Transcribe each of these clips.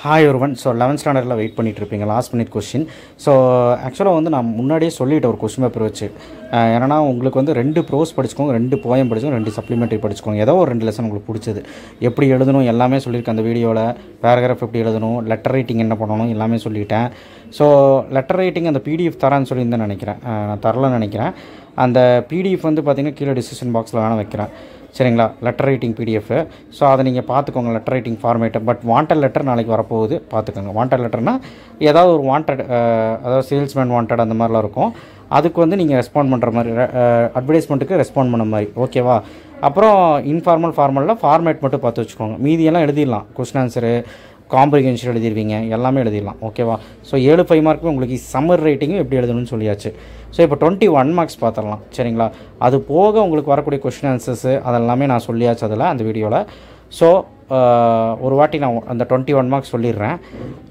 Hi ஒருவன். So 11th ஸ்டாண்டர்டில் wait பண்ணிகிட்ருப்பீங்க லாஸ்ட் மினிட் கொஸ்டின். ஸோ ஆக்சுவலாக வந்து நான் முன்னாடியே சொல்லிவிட்டேன் ஒரு கொஸ்டின் பேப்பர் வச்சு. ஏன்னா உங்களுக்கு வந்து 2 ப்ரோஸ் படிச்சுக்கோங்க, 2 போயம் படிச்சுக்கோங்க, 2 சப்ளிமெண்ட்ரி படிச்சுக்கோங்க. ஏதோ ஒரு 2 லெசன் உங்களுக்கு பிடிச்சது. எப்படி எழுதணும் எல்லாமே சொல்லியிருக்கேன் அந்த வீடியோவில். பேராகிராஃப் எப்படி எழுதணும், லெட்டர் ரைட்டிங் என்ன பண்ணணும் எல்லாமே சொல்லிட்டேன். ஸோ லெட்டர் ரைட்டிங் அந்த பிடிஎஃப் தரான்னு சொல்லியிருந்தேன் நினைக்கிறேன். நான் தரலன்னு நினைக்கிறேன். அந்த பிடிஎஃப் வந்து பார்த்திங்கன்னா கீழே டிஸ்கிரிப்ஷன் பாக்ஸில் வேணால் வைக்கிறேன், சரிங்களா? Letter writing PDF. ஸோ அதை நீங்கள் பார்த்துக்கோங்க, லெட்டர் ரைட்டிங் ஃபார்மேட்டை. பட் வாண்டட் லெட்டர் நாளைக்கு வரப்போகுது, பார்த்துக்கோங்க. வாண்டட் லெட்டர்னால் ஏதாவது ஒரு வாண்டட், அதாவது சேல்ஸ்மேன் வாண்டட் அந்த மாதிரிலாம் இருக்கும். அதுக்கு வந்து நீங்கள் ரெஸ்பாண்ட் பண்ணுற மாதிரி, அட்வர்டைஸ்மெண்ட்டுக்கு ரெஸ்பாண்ட் பண்ண மாதிரி, ஓகேவா? அப்புறம் இன்ஃபார்மல் ஃபார்மலில் ஃபார்மேட் மட்டும் பார்த்து வச்சுக்கோங்க. மீதியெல்லாம் எழுதிடலாம். கொஸ்டின் ஆன்சரு, காம்ப்ரிஹென்ஷன் எழுதிடுவீங்க, எல்லாமே எழுதிடலாம், ஓகேவா? ஸோ 7 மார்க்கு உங்களுக்கு சம்மர் ரைட்டிங்கும் எப்படி எழுதணும்னு சொல்லியாச்சு. ஸோ இப்போ 21 மார்க்ஸ் பார்த்துடலாம், சரிங்களா? அது போக உங்களுக்கு வரக்கூடிய கொஸ்டின் ஆன்சர்ஸு அதெல்லாமே நான் சொல்லியாச்சு அந்த வீடியோவில். ஸோ ஒரு வாட்டி நான் அந்த 21 மார்க்ஸ் சொல்லிடுறேன்.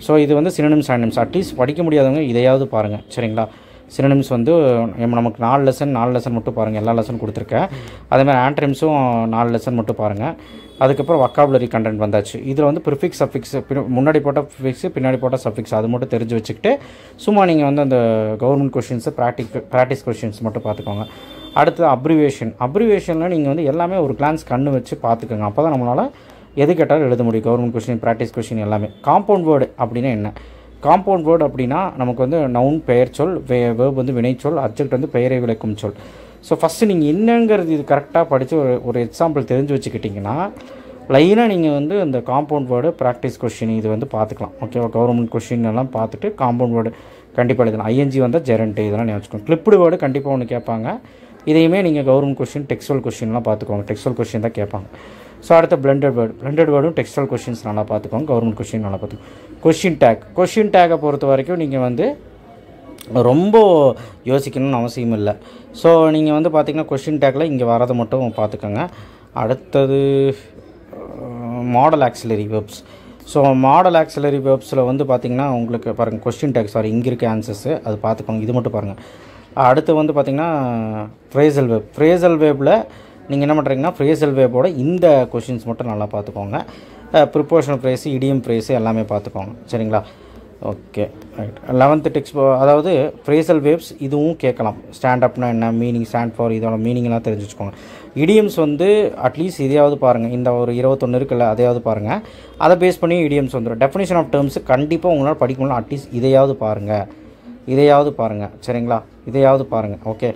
ஸோ இது வந்து சினோனிம்ஸ் ஆன்டனிம்ஸ். அட்லீஸ்ட் படிக்க முடியாதவங்க இதையாவது பாருங்கள், சரிங்களா? சினோனிம்ஸ் வந்து நமக்கு 4 லெசன் மட்டும் பாருங்கள். எல்லா லெசன் கொடுத்துருக்கேன். அதேமாதிரி ஆன்டனிம்ஸும் 4 லெசன் மட்டும் பாருங்கள். அதுக்கப்புறம் வொக்காபுலரி கண்டென்ட் வந்தாச்சு. இதில் வந்து ப்ரிஃபிக்ஸ் சஃபிக்ஸ், முன்னாடி போட்ட ப்ரிஃபிக்ஸு பின்னாடி போட்ட சஃபிக்ஸ், அது மட்டும் தெரிஞ்சு வச்சுக்கிட்டு சும்மா நீங்கள் வந்து அந்த கவர்மெண்ட் கொஷின்ஸு ப்ராக்டிஸ் கொஷின்ஸ் மட்டும் பார்த்துக்கோங்க. அடுத்து அப்ரிவேஷனில் நீங்கள் வந்து எல்லாமே ஒரு கிளான்ஸ் கண்ணு வச்சு பார்த்துக்கோங்க. அப்போ தான் நம்மளால் எது கேட்டாலும் எழுத முடியும். கவர்மெண்ட் கொஷின், ப்ராக்டிஸ் கொஷின் எல்லாமே. காம்பவுண்ட் வேர்டு அப்படின்னா என்ன? காம்பவுண்ட் வேர்டு அப்படின்னா நமக்கு வந்து நவுன் பெயர் சொல், வேர்ப் வந்து வினைச்சொல், அப்ஜெக்ட் வந்து பெயரை விளக்கும் சொல். ஸோ ஃபஸ்ட்டு நீங்கள் என்னங்கிறது இது கரெக்டாக படித்து ஒரு எக்ஸாம்பிள் தெரிஞ்சு வச்சுக்கிட்டிங்கன்னா லைனாக நீங்கள் வந்து இந்த காம்பவுண்ட் வேர்டு, ப்ராக்டிஸ் கொஷின் இது வந்து பார்த்துக்கலாம், ஓகேவா? கவர்மெண்ட் கொஷின் எல்லாம் பார்த்துட்டு காம்பவுண்ட் வேர்டு கண்டிப்பாக எழுதலாம். ஐஎன்ஜி வந்தால் ஜெரண்ட் இதெல்லாம் நீங்கள் வச்சுக்கோங்க. கிளிப்டு வேர்டு கண்டிப்பாக ஒன்று கேட்பாங்க. இதையுமே நீங்கள் கவர்மெண்ட் கொஷின், டெக்ஸ்டுவல் கொஷின்லாம் பார்த்துக்கோங்க. டெக்ஸ்டுவல் கொஷின் தான் கேட்பாங்க. ஸோ அடுத்த பிளண்டட் வேர்டும் டெக்ஸ்டுவல் கொஷின்ஸ் நல்லா பார்த்துக்கோங்க. கவர்மெண்ட் கொஷின் நல்லா பார்த்துக்கோங்க. கொஷின் டேக்கை பொறுத்த வரைக்கும் நீங்கள் வந்து ரொம்ப யோசிக்கணும்னு அவசியம் இல்லை. ஸோ நீங்கள் வந்து பார்த்திங்கன்னா கொஷின் டேக்கில் இங்கே வரதை மட்டும் பார்த்துக்கோங்க. அடுத்தது modal auxiliary verbs. So modal auxiliary வெர்ப்ஸில் வந்து பார்த்திங்கன்னா உங்களுக்கு பாருங்கள் கொஷின் டேக், இங்கே இருக்க ஆன்சர்ஸு அது பார்த்துக்கோங்க. இது மட்டும் பாருங்கள். அடுத்து வந்து பார்த்திங்கன்னா ஃப்ரேசல் வேப்பில் நீங்கள் என்ன பண்ணுறீங்கன்னா ஃப்ரேசல் வேப்போட இந்த கொஷின்ஸ் மட்டும் நல்லா பார்த்துக்கோங்க. ப்ரிப்போஷனல் ஃப்ரேஸு, இடியம் ஃப்ரேஸு எல்லாமே பார்த்துக்கோங்க, சரிங்களா? Okay, right. 11th டெக்ஸ்ட், அதாவது ஃப்ரேசல் வேவ்ஸ் இதுவும் கேட்கலாம். ஸ்டாண்டப்னா என்ன மீனிங், ஸ்டாண்ட் ஃபார், இதோட மீனிங்லாம் தெரிஞ்சு வச்சுக்கோங்க. இடியம்ஸ் வந்து அட்லீஸ்ட் இதையாவது பாருங்கள். இந்த ஒரு 21 இருக்குல்ல, அதையாவது பாருங்கள். அதை பேஸ் பண்ணி இடியம்ஸ் வந்துடும். டெஃபினேஷன் ஆஃப் டேர்ம்ஸு கண்டிப்பாக உங்களால் படிக்க முடியல. அட்லீஸ்ட் இதையாவது பாருங்கள், சரிங்களா? இதையாவது பாருங்கள், ஓகே.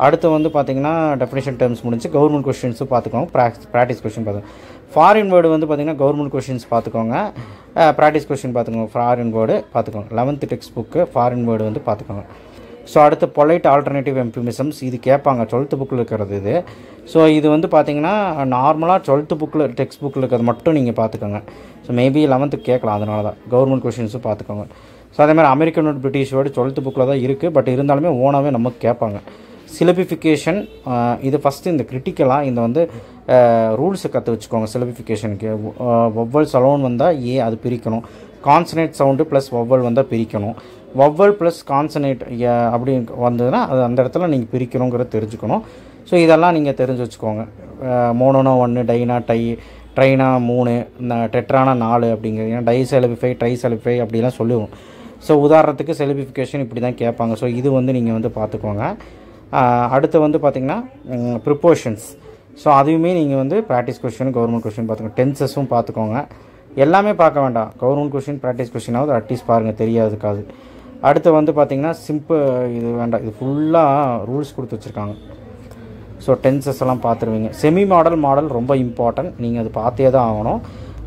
அடுத்து வந்து பார்த்திங்கன்னா டெஃபினேஷன் டேர்ம்ஸ் முடிஞ்சு கவர்மெண்ட் கொஷின்ஸும் பார்த்துக்கோங்க. ப்ராக்டிஸ் கொஷின் பார்த்துக்கோங்க. ஃபாரின் வேர்டு வந்து பார்த்திங்கன்னா கவர்மெண்ட் கொஷின்ஸ் பார்த்துக்கோங்க, ப்ராக்டிஸ் கொஷின் பார்த்துக்கோங்க. ஃபாரின் வேர்டு பார்த்துக்கோங்க. 11th text book foreign word வந்து பார்த்துக்கோங்க. ஸோ அடுத்து பொலைட் ஆல்டர்னேட்டிவ் எம்ப்ளிமிசம்ஸ் இது கேட்பாங்க 12th புக்கில் இருக்கிறது இது. ஸோ இது வந்து பார்த்திங்கன்னா நார்மலாக 12th புக்கில் டெக்ஸ்ட் புக்கில் இருக்கிறது மட்டும் நீங்கள் பார்த்துக்கோங்க. ஸோ மேபி 11th கேட்கலாம், அதனால தான் கவர்மெண்ட் கொஷின்ஸும் பார்த்துக்கோங்க. ஸோ அதேமாதிரி American word, British word 12th புக்கில் தான் இருக்குது. பட் இருந்தாலுமே ஓனாகவே நமக்கு கேட்பாங்க. சிலபிஃபிகேஷன் இது ஃபஸ்ட்டு இந்த கிரிட்டிக்கலாக இந்த வந்து ரூல்ஸை கற்று வச்சுக்கோங்க. சிலபிஃபிகேஷனுக்கு வவ்வல்ஸ் அலோன் வந்தால் அது பிரிக்கணும். கான்சனேட் சவுண்டு ப்ளஸ் வவ்வல் வந்தால் பிரிக்கணும். வவ்வல் ப்ளஸ் கான்சனேட் அப்படி வந்ததுன்னா அது அந்த இடத்துல நீங்கள் பிரிக்கணுங்கிறத தெரிஞ்சுக்கணும். ஸோ இதெல்லாம் நீங்கள் தெரிஞ்சு வச்சுக்கோங்க. மோனோனா 1, டைனா ட்ரைனா 3, டெட்ரானா 4 அப்படிங்கிறது. ஏன்னா டைசெலிஃபை, ட்ரைசெலிஃபை அப்படிலாம் சொல்லுவோம். ஸோ உதாரணத்துக்கு செலிபிஃபிகேஷன் இப்படி தான் கேட்பாங்க. ஸோ இது வந்து நீங்கள் வந்து பார்த்துக்கோங்க. அடுத்து வந்து பார்த்திங்கன்னா ப்ரிப்போஷன்ஸ். ஸோ அதுவுமே நீங்கள் வந்து ப்ராக்டிஸ் கொஷின், கவர்மெண்ட் கொஷின் பார்த்துக்கோங்க. டென்சஸும் பார்த்துக்கோங்க. எல்லாமே பார்க்க வேண்டாம். கவர்மெண்ட் கொஷின், ப்ராக்டிஸ் கொஷினாவது அட்லீஸ்ட் பாருங்கள், தெரியாதுக்காது. அடுத்து வந்து பார்த்திங்கன்னா இது வேண்டாம், இது ஃபுல்லாக ரூல்ஸ் கொடுத்து வச்சுருக்காங்க. ஸோ டென்சஸ் எல்லாம் பார்த்துருவீங்க. செமி மாடல் ரொம்ப இம்பார்ட்டன்ட், நீங்கள் அது பார்த்தே தான் ஆகணும்.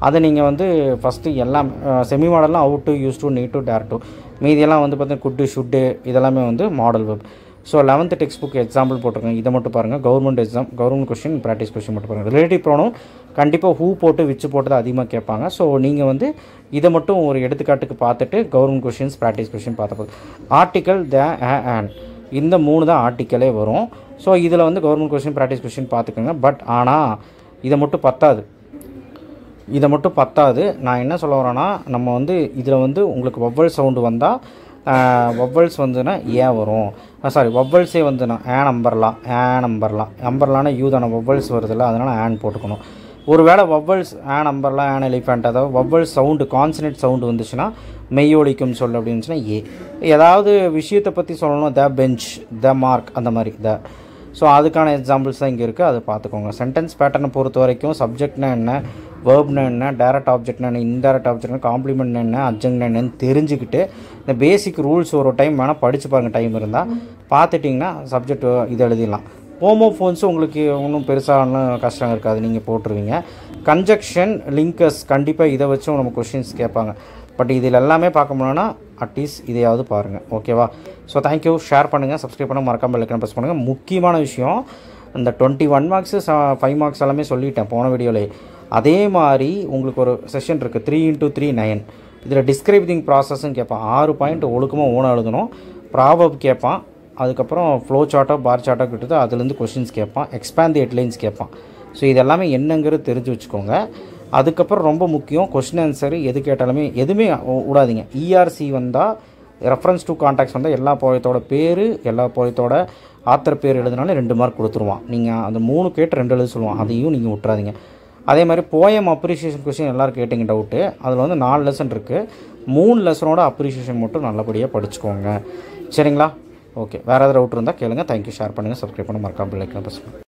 அதை நீங்கள் வந்து ஃபஸ்ட்டு எல்லாம் செமி மாடல்லாம் ought to, use to, need to, dare to, மீதியெல்லாம் வந்து பார்த்திங்கன்னா குட்டு, ஷுட்டு இதெல்லாமே வந்து modal verb. So 11th text book example போட்டிருக்கேன், இதை மட்டும் பாருங்கள். கவர்மெண்ட் கொஷின், ப்ராக்டிஸ் கொஷின் மட்டும் பாருங்கள். ரிலேட்டிவ் ப்ரோனவுன் கண்டிப்பாக ஹூ போட்டு விச்சு போட்டு தான் அதிகமாக கேட்பாங்க. ஸோ நீங்கள் வந்து இதை மட்டும் ஒரு எடுத்துக்காட்டுக்கு பார்த்துட்டு கவர்மெண்ட் கொஷின்ஸ், ப்ராக்டிஸ் கொஷின் பார்த்து ஆர்டிக்கல், ஆன் இந்த 3 தான் ஆர்டிக்கலே வரும். ஸோ இதில் வந்து கவர்மெண்ட் கொஷின், ப்ராக்டிஸ் கொஷின் பார்த்துக்கோங்க. பட் ஆனால் இதை மட்டும் பத்தாது. நான் என்ன சொல்ல வரேன்னா, நம்ம வந்து இதில் வந்து உங்களுக்கு வவ்வல் சவுண்டு வந்தால் வவ்வல்ஸ் வந்துன்னா வரும். வவ்வல்ஸே வந்துன்னா அம்பர்லானா யூ தானே வவ்வல்ஸ் வருதில்ல, அதனால் ஆன் போட்டுக்கணும். ஒருவேளை vowels on umbrella on elephant அதாவது வவ்வல் சவுண்டு கான்சனட் சவுண்டு வந்துச்சுன்னா மெய்யொலிக்கும் சொல் அப்படின்னு இருந்துச்சுன்னா ஏ. ஏதாவது விஷயத்தை பற்றி சொல்லணும் த பெஞ்ச் த மார்க் அந்த மாதிரி த. ஸோ அதுக்கான எக்ஸாம்பிள்ஸ் தான் இங்கே இருக்குது, அதை பார்த்துக்கோங்க. சென்டென்ஸ் பேட்டர்னை பொறுத்த வரைக்கும் சப்ஜெக்ட்னா என்ன, வேர்ப்னா என்ன, டைரக்ட் ஆப்ஜெக்ட்னா என்ன, இன்டைரக்ட் ஆப்ஜெக்ட்னா, காம்ப்ளிமெண்ட் என்ன, அட்ஜங்க்னா என்னன்னு தெரிஞ்சுக்கிட்டு இந்த பேசிக் ரூல்ஸ் ஒரு டைம் வேணால் படித்து பாருங்கள், டைம் இருந்தால் பார்த்துட்டிங்கன்னா சப்ஜெக்ட் இது எழுதிடலாம். ஹோமோஃபோன்ஸும் உங்களுக்கு ஒன்றும் பெருசாக கஷ்டம் இருக்காது, நீங்கள் போட்டுருவீங்க. கன்ஜக்ஷன் லிங்கஸ் கண்டிப்பாக இதை வச்சும் நம்ம கொஷின்ஸ் கேட்பாங்க. பட் இதில் எல்லாமே பார்க்க முடியும்னா அட்லீஸ்ட் இதையாவது பாருங்கள், ஓகேவா? So thank you. ஷேர் பண்ணுங்கள், சப்ஸ்கிரைப் பண்ண மறக்காமல் பெல் ஐகானை ப்ரெஸ் பண்ணுங்கள். முக்கியமான விஷயம், இந்த 21 மார்க்ஸு 5 மார்க்ஸ் எல்லாமே சொல்லிட்டேன் போன வீடியோவில். அதே மாதிரி உங்களுக்கு ஒரு செஷன் இருக்குது 3x3 9. இதில் டிஸ்கிரைபிங் ப்ராசஸ்ன்னு கேட்பான். 6 பாயிண்ட் ஒழுக்கமாக ஓனாக எழுதணும். ப்ராபப் கேட்பான், அதுக்கப்புறம் ஃப்ளோ சார்ட்டோ பார் சார்ட்டோ கிட்டது அதுலேருந்து கொஷின்ஸ் கேட்பான். எக்ஸ்பேண்ட் தி ஹெட்லைன்ஸ் கேட்பான். ஸோ இதெல்லாமே என்னங்கிறது தெரிஞ்சு வச்சுக்கோங்க. அதுக்கப்புறம் ரொம்ப முக்கியம், கொஷின் ஆன்சரு எது கேட்டாலுமே எதுவுமே விடாதீங்க. இஆர்சி வந்தால், ரெஃபரன்ஸ் டு கான்டாக்ட்ஸ் வந்தால் எல்லா போயத்தோட பேர் எல்லா போயத்தோட ஆத்தர் பேர் எழுதினாலும் 2 மார்க் கொடுத்துருவான். நீங்கள் அந்த 3 கேட்டு 2 எழுத சொல்லுவான், அதையும் நீங்கள் விட்றாதீங்க. அதே மாதிரி போயம் அப்ரிஷியேஷன் கொஷின் எல்லோரும் கேட்டிங்க டவுட்டு. அதில் வந்து 4 லெசன் இருக்குது. 3 லெசனோட அப்ரிஷியேஷன் மட்டும் நல்லபடியாக படிச்சுக்கோங்க, சரிங்களா? ஓகே, வேறு ஏதாவது டவுட் இருந்தால் கேளுங்கள். தேங்க்யூ. ஷேர் பண்ணுங்கள், சப்ஸ்கிரைப் பண்ண மறக்காமல் பெல் ஐகானை ப்ரெஸ் பண்ணுங்கள்.